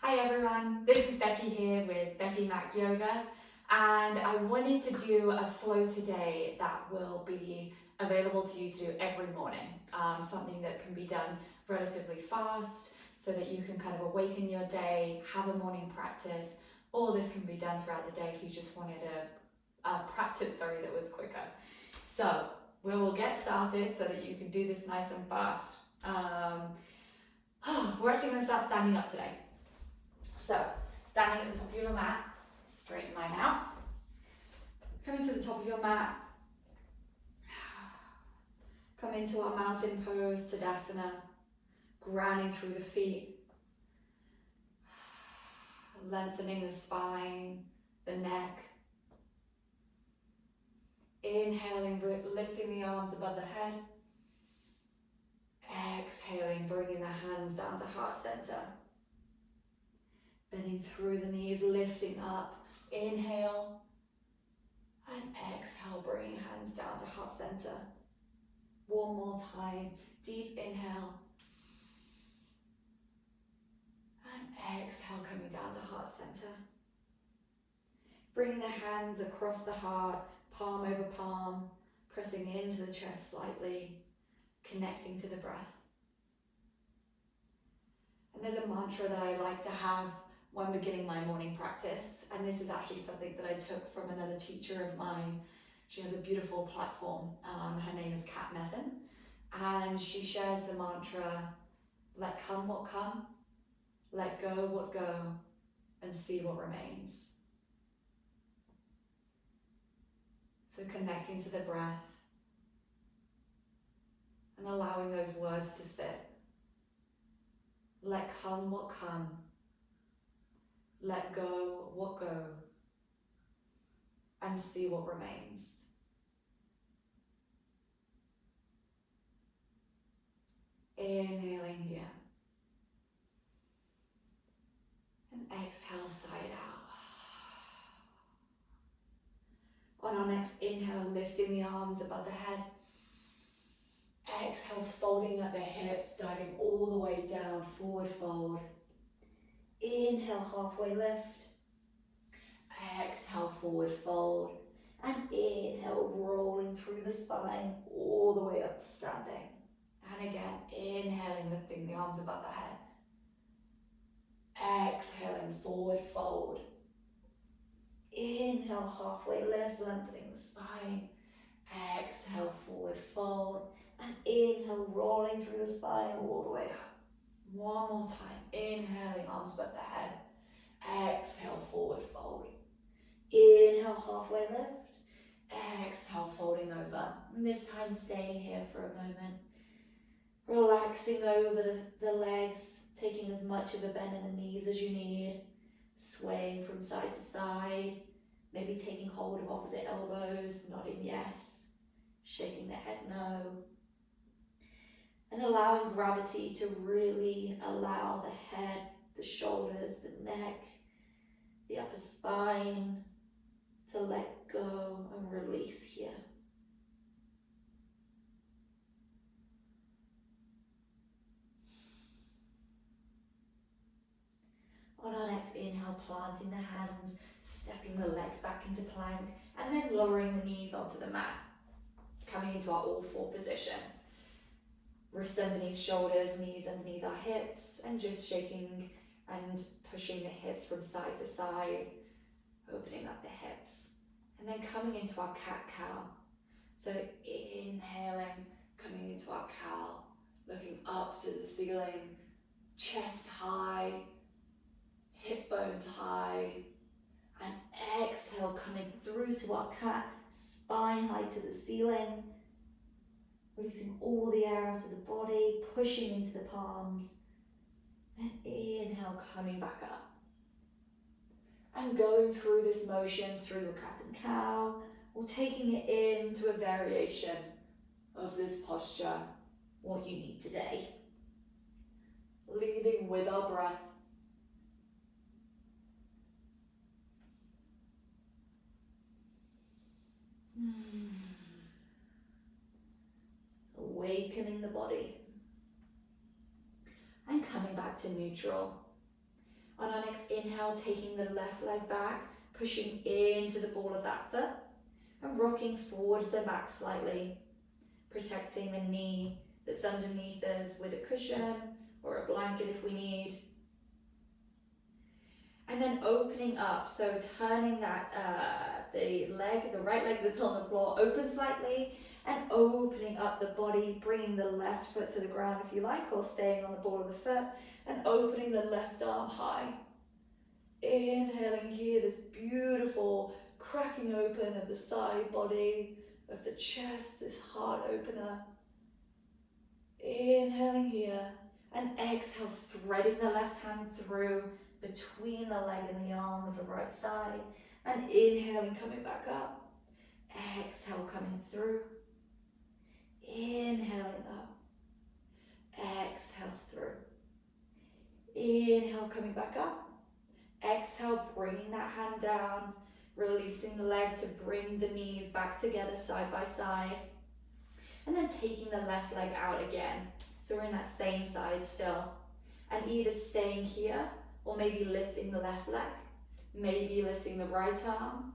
Hi everyone, this is Becky here with Becky Mac Yoga, and I wanted to do a flow today that will be available to you to do every morning. Something that can be done relatively fast so that you can kind of awaken your day, have a morning practice, or this can be done throughout the day if you just wanted a practice, that was quicker. So we will get started so that you can do this nice and fast. We're actually going to start standing up today. So, standing at the top of your mat, straighten mine out. Coming to the top of your mat. Come into our mountain pose, Tadasana, grounding through the feet. Lengthening the spine, the neck. Inhaling, lifting the arms above the head. Exhaling, bringing the hands down to heart center. Bending through the knees, lifting up. Inhale. And exhale, bringing hands down to heart center. One more time. Deep inhale. And exhale, coming down to heart center. Bringing the hands across the heart, palm over palm, pressing into the chest slightly, connecting to the breath. And there's a mantra that I like to have when beginning my morning practice, and this is actually something that I took from another teacher of mine. She has a beautiful platform. Her name is Kat Methan, and she shares the mantra, let come what come, let go what go, and see what remains. So connecting to the breath and allowing those words to sit. Let come what come, let go what go, and see what remains. Inhaling here. And exhale, side out. On our next inhale, lifting the arms above the head. Exhale, folding up the hips, diving all the way down, forward fold. Inhale, halfway lift. Exhale, forward fold. And inhale, rolling through the spine, all the way up to standing. And again, inhaling, lifting the arms above the head. Exhaling, forward fold. Inhale, halfway lift, lengthening the spine. Exhale, forward fold. And inhale, rolling through the spine all the way up. One more time. Inhaling, arms above the head. Exhale, forward fold. Inhale, halfway lift. Exhale, folding over. And this time staying here for a moment. Relaxing over the legs, taking as much of a bend in the knees as you need. Swaying from side to side. Maybe taking hold of opposite elbows, nodding yes. Shaking the head no. And allowing gravity to really allow the head, the shoulders, the neck, the upper spine to let go and release here. On our next inhale, planting the hands, stepping the legs back into plank, and then lowering the knees onto the mat. Coming into our all four position. Wrists underneath shoulders, knees underneath our hips, and just shaking and pushing the hips from side to side, opening up the hips. And then coming into our cat-cow. So inhaling, coming into our cow, looking up to the ceiling, chest high, hip bones high, and exhale, coming through to our cat, spine high to the ceiling, releasing all the air out of the body, pushing into the palms, and inhale, coming back up. And going through this motion through your cat and cow, or taking it into a variation of this posture, what you need today. Leading with our breath. Awakening the body. And coming back to neutral. On our next inhale, taking the left leg back, pushing into the ball of that foot and rocking forwards and back slightly, protecting the knee that's underneath us with a cushion or a blanket if we need. And then opening up, so turning that, the right leg that's on the floor open slightly and opening up the body, bringing the left foot to the ground if you like, or staying on the ball of the foot and opening the left arm high. Inhaling here, this beautiful cracking open of the side body, of the chest, this heart opener. Inhaling here and exhale, threading the left hand through between the leg and the arm of the right side, and inhaling, coming back up. Exhale, coming through. Inhaling up. Exhale through. Inhale, coming back up. Exhale, bringing that hand down, releasing the leg to bring the knees back together side by side. And then taking the left leg out again. So we're in that same side still. And either staying here or maybe lifting the left leg, maybe lifting the right arm.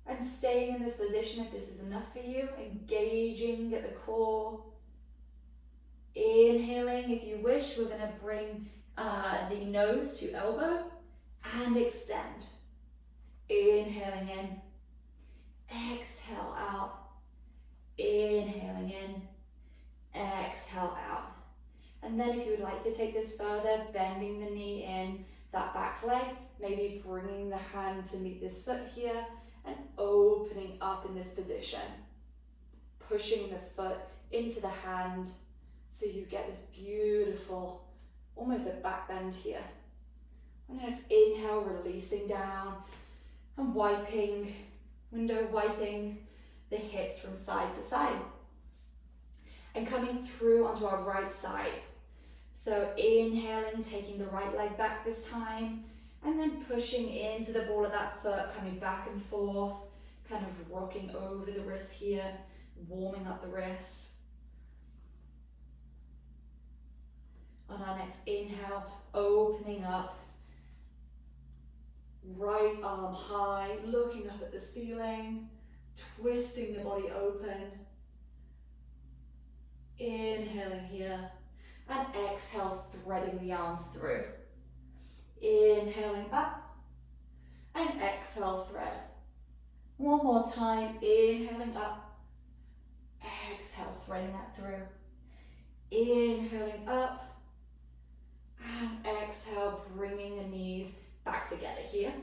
And staying in this position if this is enough for you, engaging at the core. Inhaling, if you wish, we're going to bring the nose to elbow and extend. Inhaling in, exhale out. Inhaling in, exhale out. And then if you would like to take this further, bending the knee in that back leg, maybe bringing the hand to meet this foot here and opening up in this position. Pushing the foot into the hand so you get this beautiful, almost a back bend here. On your next inhale, releasing down and window wiping the hips from side to side. And coming through onto our right side. So inhaling, taking the right leg back this time, and then pushing into the ball of that foot, coming back and forth, kind of rocking over the wrists here, warming up the wrists. On our next inhale, opening up, right arm high, looking up at the ceiling, twisting the body open. Inhaling here, and exhale, threading the arm through. Inhaling up, and exhale, thread. One more time, inhaling up, exhale, threading that through. Inhaling up, and exhale, bringing the knees back together here.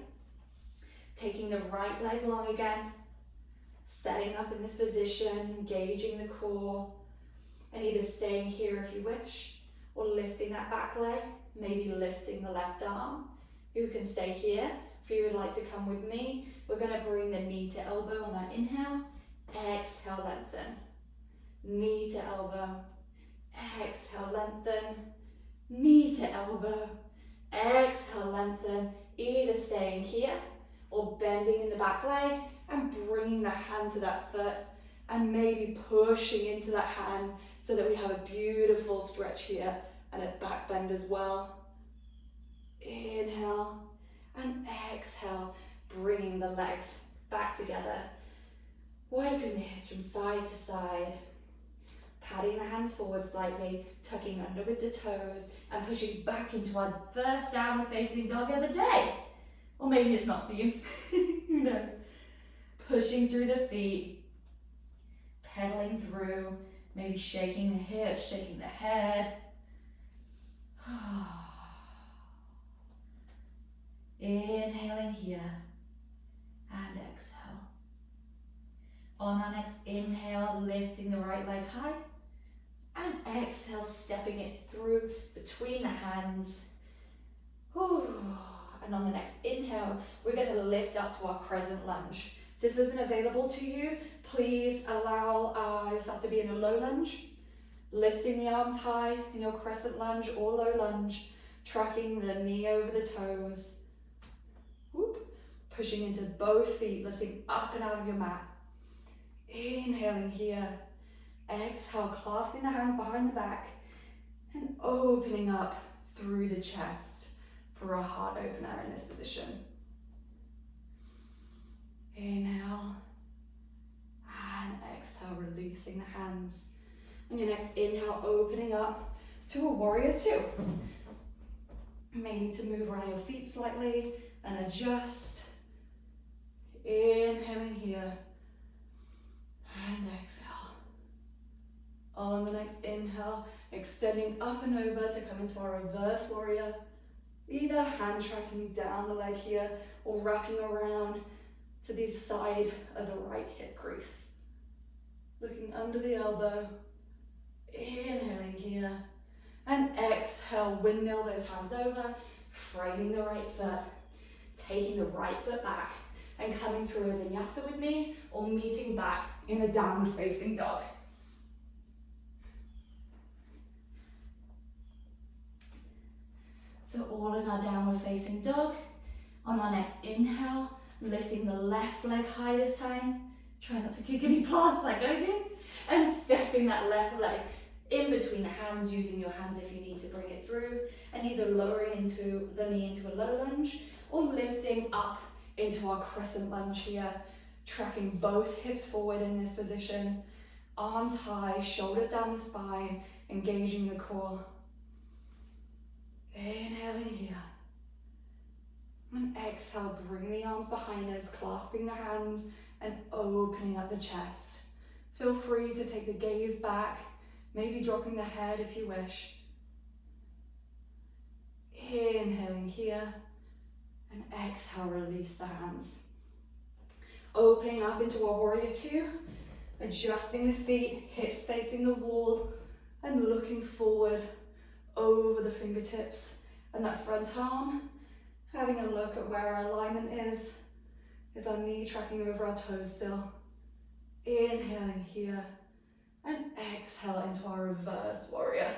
Taking the right leg long again, setting up in this position, engaging the core, and either staying here if you wish, or lifting that back leg, maybe lifting the left arm. You can stay here. If you would like to come with me, we're going to bring the knee to elbow on that inhale. Exhale, lengthen. Knee to elbow. Exhale, lengthen. Knee to elbow. Exhale, lengthen. Either staying here or bending in the back leg and bringing the hand to that foot and maybe pushing into that hand so that we have a beautiful stretch here and a back bend as well. Inhale and exhale, bringing the legs back together. Wiping the hips from side to side. Patting the hands forward slightly, tucking under with the toes and pushing back into our first downward facing dog of the day. Or maybe it's not for you, who knows. Pushing through the feet, pedaling through, maybe shaking the hips, shaking the head. Inhaling here and exhale. On our next inhale, lifting the right leg high and exhale, stepping it through between the hands. And on the next inhale, we're going to lift up to our crescent lunge. If this isn't available to you, please allow yourself to be in a low lunge. Lifting the arms high in your crescent lunge or low lunge, tracking the knee over the toes. Pushing into both feet, lifting up and out of your mat. Inhaling here. Exhale, clasping the hands behind the back and opening up through the chest for a heart opener in this position. Inhale and exhale, releasing the hands. On your next inhale, opening up to a warrior two. Maybe to move around your feet slightly and adjust. Inhaling here and exhale. On the next inhale, extending up and over to come into our reverse warrior. Either hand tracking down the leg here or wrapping around to the side of the right hip crease. Looking under the elbow. Inhaling here. And exhale, windmill those hands over, framing the right foot, taking the right foot back and coming through a vinyasa with me or meeting back in a downward facing dog. So all in our downward facing dog. On our next inhale, lifting the left leg high this time. Try not to kick any plants like I did. And stepping that left leg in between the hands, using your hands if you need to bring it through, and either lowering into the knee into a low lunge or lifting up into our crescent lunge here, tracking both hips forward in this position, arms high, shoulders down the spine, engaging the core. Inhaling here. And exhale, bringing the arms behind us, clasping the hands and opening up the chest. Feel free to take the gaze back, maybe dropping the head if you wish. Inhaling here and exhale, release the hands. Opening up into our warrior two, adjusting the feet, hips facing the wall and looking forward over the fingertips and that front arm. Having a look at where our alignment is. Is our knee tracking over our toes still? Inhaling here and exhale into our reverse warrior.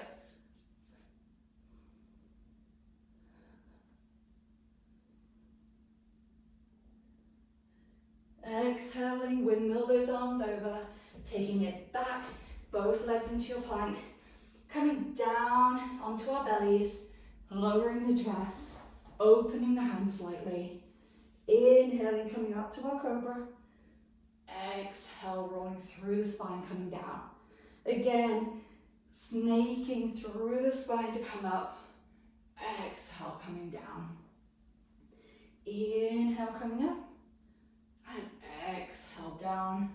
Exhaling, windmill those arms over, taking it back, both legs into your plank, coming down onto our bellies, lowering the chest, opening the hands slightly. Inhaling, coming up to our cobra. Exhale, rolling through the spine, coming down. Again, snaking through the spine to come up. Exhale, coming down. Inhale, coming up. And exhale, down.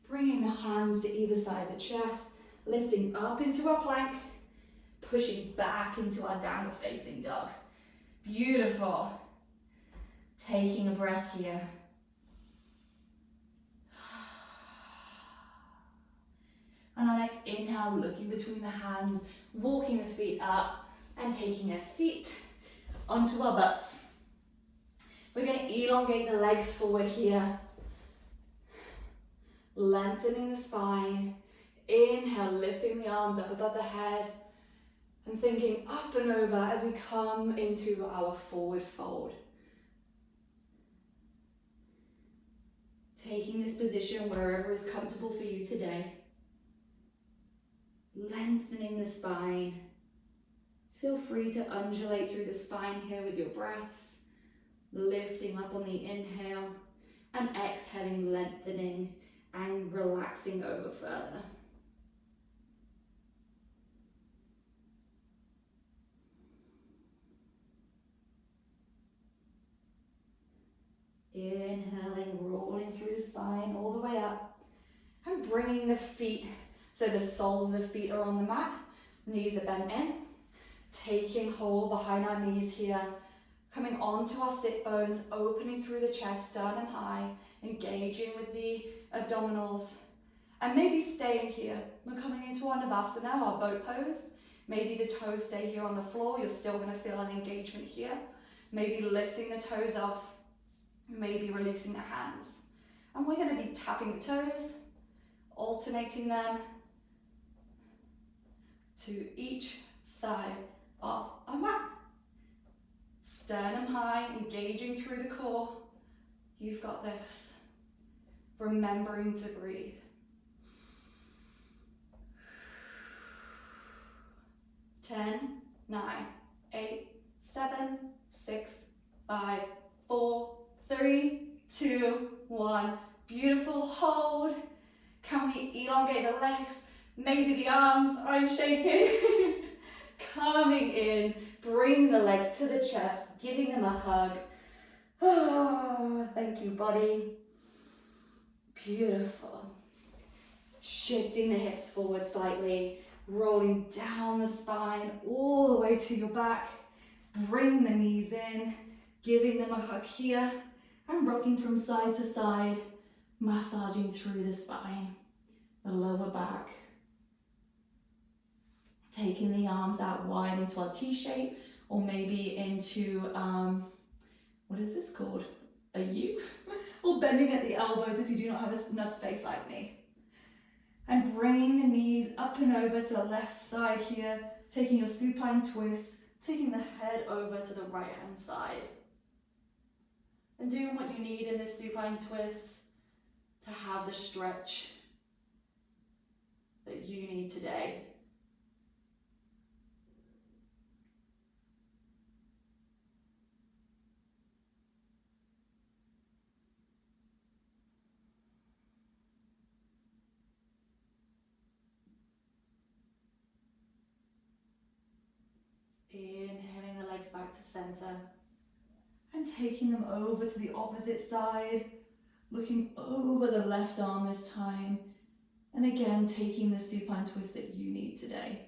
Bringing the hands to either side of the chest. Lifting up into our plank. Pushing back into our downward facing dog. Beautiful. Taking a breath here. And our next inhale, looking between the hands, walking the feet up and taking a seat onto our butts. We're going to elongate the legs forward here. Lengthening the spine. Inhale, lifting the arms up above the head and thinking up and over as we come into our forward fold. Taking this position wherever is comfortable for you today. Lengthening the spine. Feel free to undulate through the spine here with your breaths. Lifting up on the inhale and exhaling, lengthening and relaxing over further. Inhaling, rolling through the spine all the way up and bringing the feet, so the soles of the feet are on the mat, knees are bent in, taking hold behind our knees here, coming onto our sit bones, opening through the chest, sternum high, engaging with the abdominals, and maybe staying here. We're coming into our Navasana, our boat pose. Maybe the toes stay here on the floor, you're still going to feel an engagement here. Maybe lifting the toes off, maybe releasing the hands. And we're going to be tapping the toes, alternating them to each side of our mat. Sternum high, engaging through the core. You've got this. Remembering to breathe. 10, 9, 8, 7, 6, 6, 5, 4, 3, 2, 1. Beautiful, hold. Can we elongate the legs? Maybe the arms, I'm shaking. Coming in, bring the legs to the chest, giving them a hug. Oh, thank you, body. Beautiful. Shifting the hips forward slightly, rolling down the spine all the way to your back, bringing the knees in, giving them a hug here, and rocking from side to side, massaging through the spine, the lower back. Taking the arms out wide into our T shape, or maybe into, what is this called? A U? Or bending at the elbows if you do not have enough space like me. And bringing the knees up and over to the left side here, taking your supine twist, taking the head over to the right hand side. And doing what you need in this supine twist to have the stretch that you need today. Inhaling the legs back to center and taking them over to the opposite side, looking over the left arm this time, and again taking the supine twist that you need today.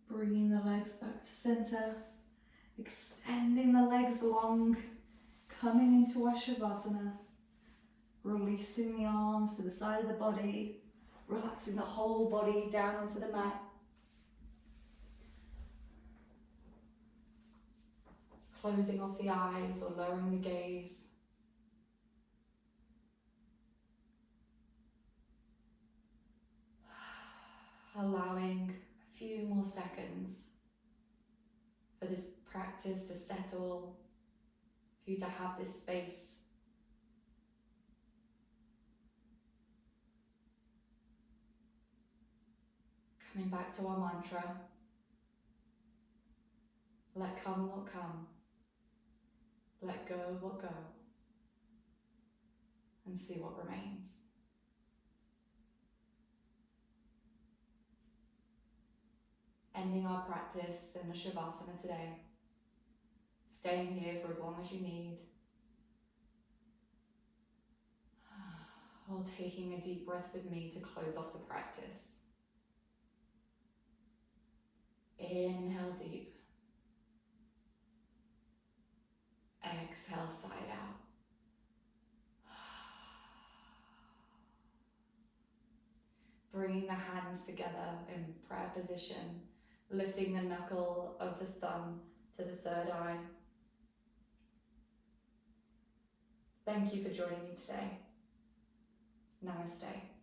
Bringing the legs back to center, extending the legs long, coming into our shavasana, releasing the arms to the side of the body, relaxing the whole body down onto the mat. Closing off the eyes or lowering the gaze. Allowing a few more seconds for this practice to settle, for you to have this space. Coming back to our mantra, let come what come, let go what go, and see what remains. Ending our practice in the shavasana today, staying here for as long as you need, while taking a deep breath with me to close off the practice. Inhale deep. Exhale side out. Bringing the hands together in prayer position, lifting the knuckle of the thumb to the third eye. Thank you for joining me today. Namaste.